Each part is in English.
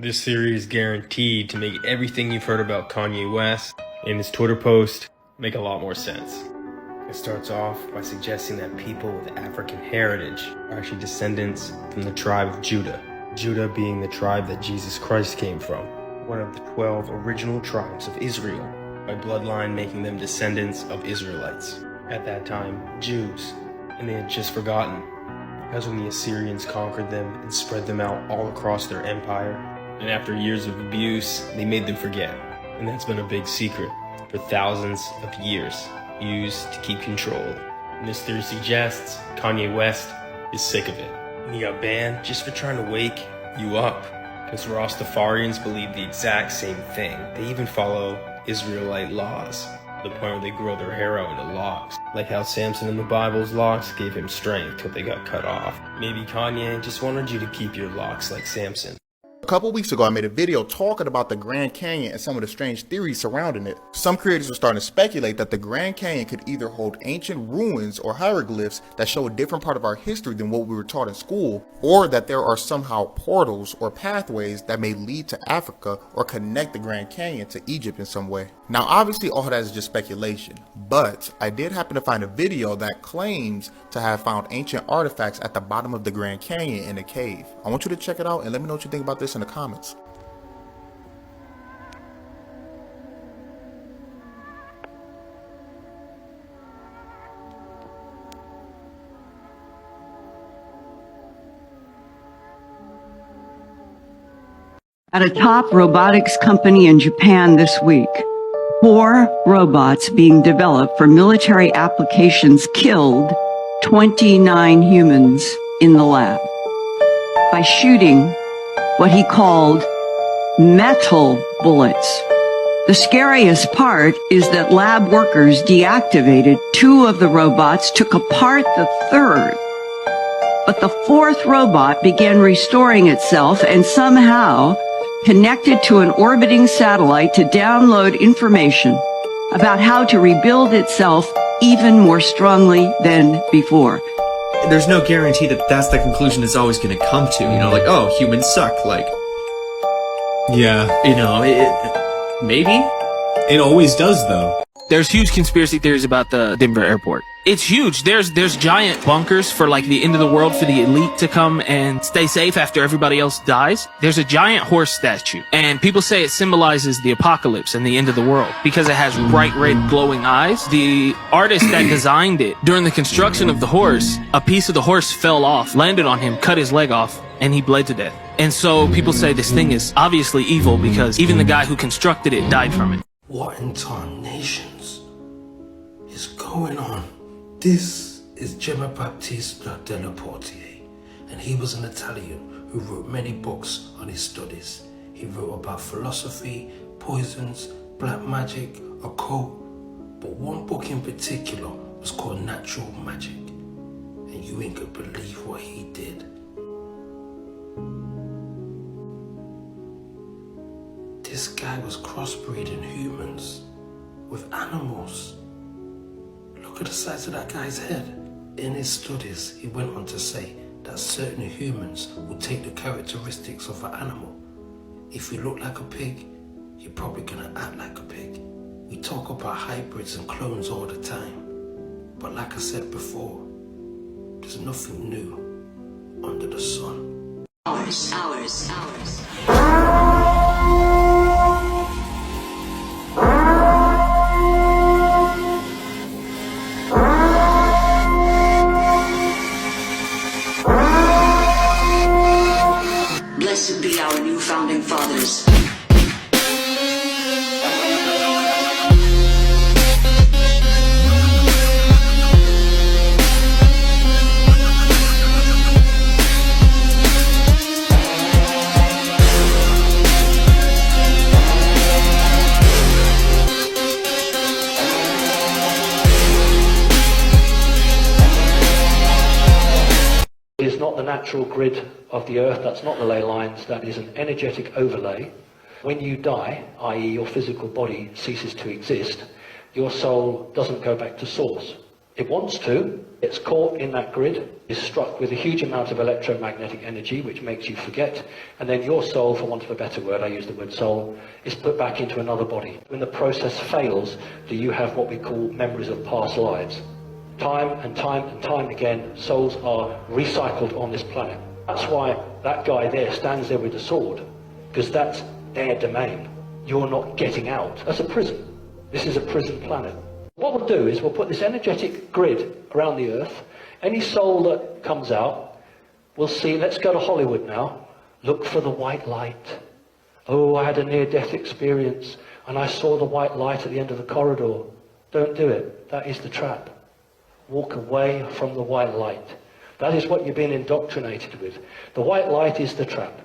This series is guaranteed to make everything you've heard about Kanye West in his Twitter post make a lot more sense. It starts off by suggesting that people with African heritage are actually descendants from the tribe of Judah. Judah being the tribe that Jesus Christ came from, one of the 12 original tribes of Israel, by bloodline making them descendants of Israelites. At that time, Jews, and they had just forgotten, because when the Assyrians conquered them and spread them out all across their empire, and after years of abuse, they made them forget. And that's been a big secret for thousands of years, used to keep control. And this theory suggests Kanye West is sick of it. And he got banned just for trying to wake you up. Because Rastafarians believe the exact same thing. They even follow Israelite laws, to the point where they grow their hair out into locks. Like how Samson in the Bible's locks gave him strength till they got cut off. Maybe Kanye just wanted you to keep your locks like Samson. A couple weeks ago, I made a video talking about the Grand Canyon and some of the strange theories surrounding it. Some creators were starting to speculate that the Grand Canyon could either hold ancient ruins or hieroglyphs that show a different part of our history than what we were taught in school, or that there are somehow portals or pathways that may lead to Africa or connect the Grand Canyon to Egypt in some way. Now, obviously, all that is just speculation, but I did happen to find a video that claims to have found ancient artifacts at the bottom of the Grand Canyon in a cave. I want you to check it out and let me know what you think about this in the comments. At a top robotics company in Japan this week, 4 robots being developed for military applications killed 29 humans in the lab by shooting what he called metal bullets. The scariest part is that lab workers deactivated 2 of the robots, took apart the 3rd, but the 4th robot began restoring itself and somehow connected to an orbiting satellite to download information about how to rebuild itself even more strongly than before. There's no guarantee that that's the conclusion it's always going to come to, you know, like, oh, humans suck, like, yeah, you know, maybe? It always does, though. There's huge conspiracy theories about the Denver airport. It's huge. There's giant bunkers for like the end of the world for the elite to come and stay safe after everybody else dies. There's a giant horse statue, and people say it symbolizes the apocalypse and the end of the world because it has bright red glowing eyes. The artist that designed it, during the construction of the horse, a piece of the horse fell off, landed on him, cut his leg off, and he bled to death. And so people say this thing is obviously evil because even the guy who constructed it died from it. What in tarnations is going on? This is Gemma Baptiste Della Portier, and he was an Italian who wrote many books on his studies. He wrote about philosophy, poisons, black magic, occult, but one book in particular was called Natural Magic, and you ain't gonna believe what he did. This guy was crossbreeding humans with animals. Look at the size of that guy's head. In his studies, he went on to say that certain humans will take the characteristics of an animal. If you look like a pig, you're probably gonna act like a pig. We talk about hybrids and clones all the time, but like I said before, there's nothing new under the sun. Hours. Blessed be our new founding fathers. Is not the natural grid of the earth, that's not the ley lines, that is an energetic overlay. When you die, i.e. your physical body ceases to exist, your soul doesn't go back to source. It wants to. It's caught in that grid, is struck with a huge amount of electromagnetic energy, which makes you forget, and then your soul, for want of a better word, I use the word soul, is put back into another body. When the process fails, do you have what we call memories of past lives? Time and time and time again, souls are recycled on this planet. That's why that guy there stands there with a sword, because that's their domain. You're not getting out. That's a prison. This is a prison planet. What we'll do is we'll put this energetic grid around the earth. Any soul that comes out, we'll see, let's go to Hollywood now. Look for the white light. Oh, I had a near-death experience and I saw the white light at the end of the corridor. Don't do it. That is the trap. Walk away from the white light. That is what you've been indoctrinated with. The white light is the trap.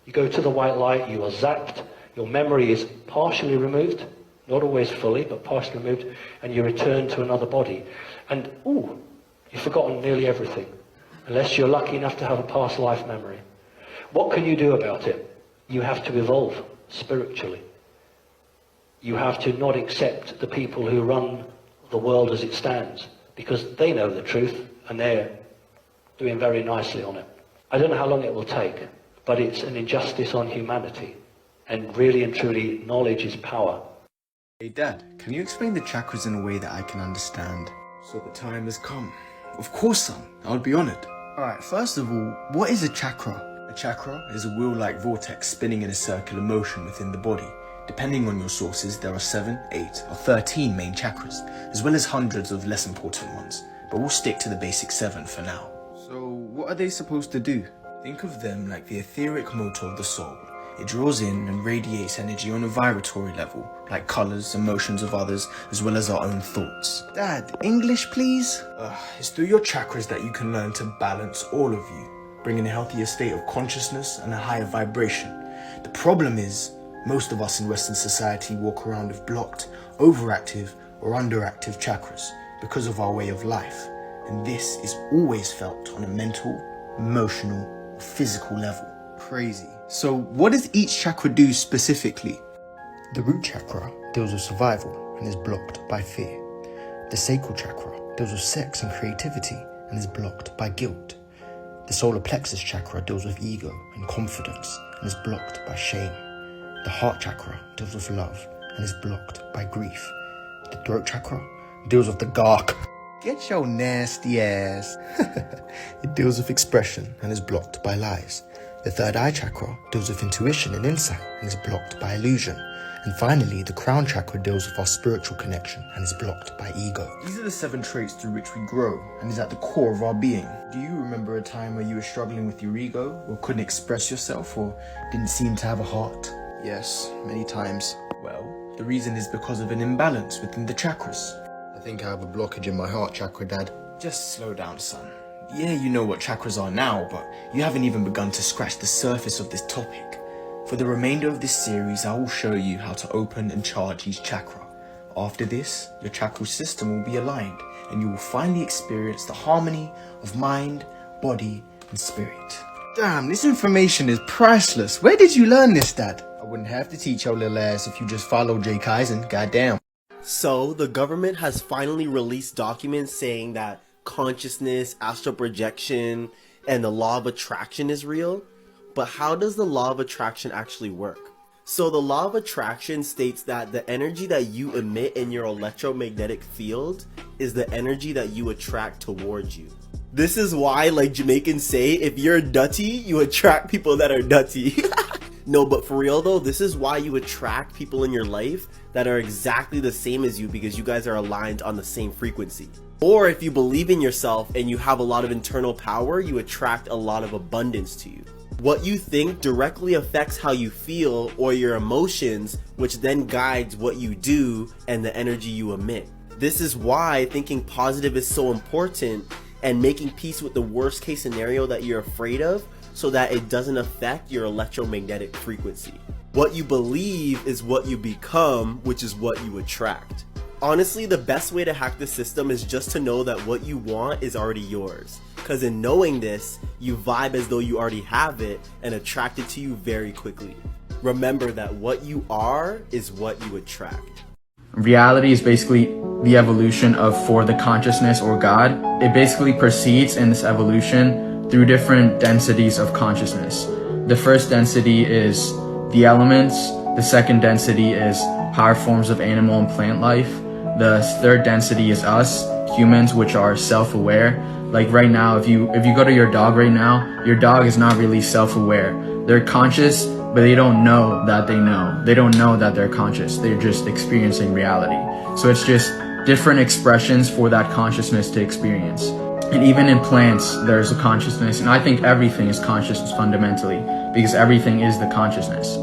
You go to the white light, you are zapped, your memory is partially removed, not always fully, but partially removed, and you return to another body. And, ooh, you've forgotten nearly everything, unless you're lucky enough to have a past life memory. What can you do about it? You have to evolve spiritually. You have to not accept the people who run the world as it stands, because they know the truth, and they're doing very nicely on it. I don't know how long it will take, but it's an injustice on humanity. And really and truly, knowledge is power. Hey Dad, can you explain the chakras in a way that I can understand? So the time has come. Of course, son. I would be honored. Alright, first of all, what is a chakra? A chakra is a wheel-like vortex spinning in a circular motion within the body. Depending on your sources, there are 7, 8, or 13 main chakras, as well as hundreds of less important ones. But we'll stick to the basic 7 for now. So, what are they supposed to do? Think of them like the etheric motor of the soul. It draws in and radiates energy on a vibratory level, like colours, emotions of others, as well as our own thoughts. Dad, English please? It's through your chakras that you can learn to balance all of you, bringing a healthier state of consciousness and a higher vibration. The problem is, most of us in Western society walk around with blocked, overactive, or underactive chakras because of our way of life, and this is always felt on a mental, emotional, or physical level. Crazy. So what does each chakra do specifically? The root chakra deals with survival and is blocked by fear. The sacral chakra deals with sex and creativity and is blocked by guilt. The solar plexus chakra deals with ego and confidence and is blocked by shame. The heart chakra deals with love and is blocked by grief. The throat chakra deals with the gark. Get your nasty ass. It deals with expression and is blocked by lies. The third eye chakra deals with intuition and insight and is blocked by illusion. And finally, the crown chakra deals with our spiritual connection and is blocked by ego. These are the 7 traits through which we grow and is at the core of our being. Do you remember a time where you were struggling with your ego or couldn't express yourself or didn't seem to have a heart? Yes, many times. Well, the reason is because of an imbalance within the chakras. I think I have a blockage in my heart chakra, Dad. Just slow down, son. Yeah, you know what chakras are now, but you haven't even begun to scratch the surface of this topic. For the remainder of this series, I will show you how to open and charge each chakra. After this, your chakra system will be aligned, and you will finally experience the harmony of mind, body, and spirit. Damn, this information is priceless. Where did you learn this, Dad? I wouldn't have to teach your little ass if you just followed Jay Kaizen, goddamn. So, the government has finally released documents saying that consciousness, astral projection, and the law of attraction is real. But how does the law of attraction actually work? So the law of attraction states that the energy that you emit in your electromagnetic field is the energy that you attract towards you. This is why, like Jamaicans say, if you're nutty, you attract people that are nutty. No, but for real though, this is why you attract people in your life that are exactly the same as you, because you guys are aligned on the same frequency. Or if you believe in yourself and you have a lot of internal power, you attract a lot of abundance to you. What you think directly affects how you feel or your emotions, which then guides what you do and the energy you emit. This is why thinking positive is so important and making peace with the worst case scenario that you're afraid of so that it doesn't affect your electromagnetic frequency. What you believe is what you become, which is what you attract. Honestly, the best way to hack the system is just to know that what you want is already yours. Because in knowing this, you vibe as though you already have it and attract it to you very quickly. Remember that what you are is what you attract. Reality is basically the evolution of for the consciousness or God. It basically proceeds in this evolution through different densities of consciousness. The first density is the elements. The second density is higher forms of animal and plant life. The third density is us, humans, which are self-aware. Like right now, if you go to your dog right now, your dog is not really self-aware. They're conscious, but they don't know that they know. They don't know that they're conscious. They're just experiencing reality. So it's just different expressions for that consciousness to experience. And even in plants, there's a consciousness. And I think everything is consciousness fundamentally, because everything is the consciousness.